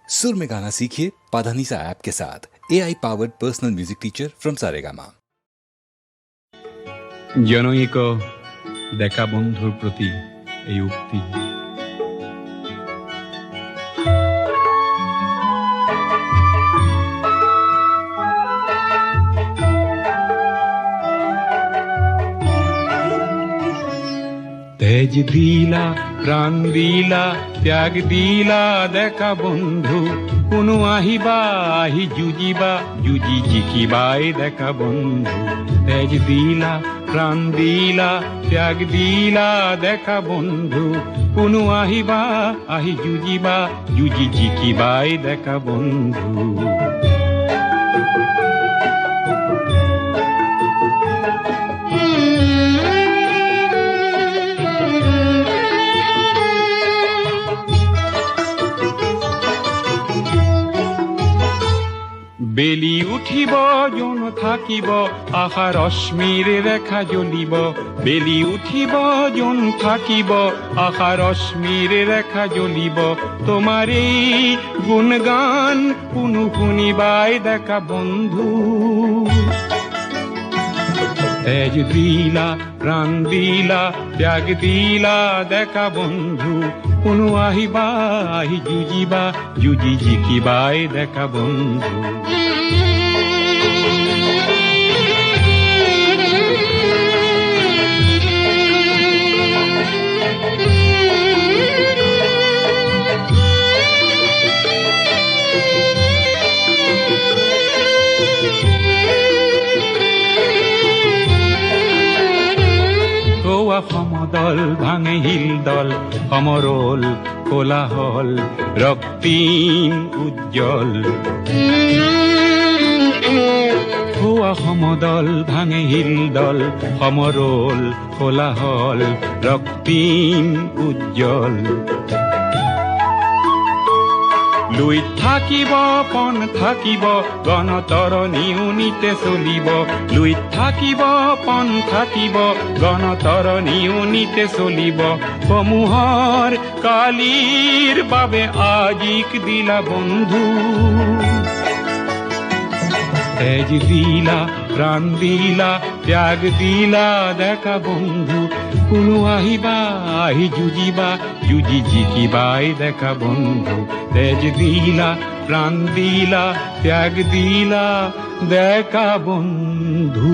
सुर में गाना सीखिए पाधानीसा ऐप के साथ। AI powered personal music teacher from Saregama. জনৈক দেখা বন্ধুর প্রতি এই উক্তি। তেজ দিলা প্রাণ দিলা ত্যাগ দিলা দেখা বন্ধু, কোনো আহিবা আহি যুজিবা যুজি জিকিবাই দেখা বন্ধু। তেজ দিলা প্রাণ দিলা ত্যাগ দিলা দেখা বন্ধু, কোনো আহিবা আহি যুজিবা যুজি জিকিবাই দেখা বন্ধু। বেলি উঠিব জন থাকিব আশা রশ্মিৰ ৰেখা জ্বলিব। বেলি উঠিব জন থাকিব আশা রশ্মিৰ ৰেখা জ্বলিব। তোমাৰ এই গুণগান কোনো শুনিবাই দেখা বন্ধু। তেজ দিলা প্রাণ দিলা ত্যাগ দিলা দেখা বন্ধু, কোনো আহিবা আহি যুজিবা যুজি জিকিবাই দেখা বন্ধু। সমদল ভাঙে হিল দল সমরল কোলাহল রক্তিম উজ্জ্বল। খোয়া সমদল ভাঙে হিল দল সমরল কোলাহল রক্তিম উজ্জ্বল। লুই থাকিব পণ থাকিব গণতৰণী উনিতে চলিব। লুই থাকিব পণ থাকিব গণতৰণী উনিতে চলিব। সমূহৰ কালিৰ বাবে আজিক দিলা বন্ধু। তেজ দিলা প্রাণ দিলা ত্যাগ দিলা দেখা বন্ধু, কোনো আহিবা আহি যুজিবা যুজি জিকিবাই দেখা বন্ধু। তেজ দিলা প্রাণ দিলা ত্যাগ দিলা দেখা বন্ধু।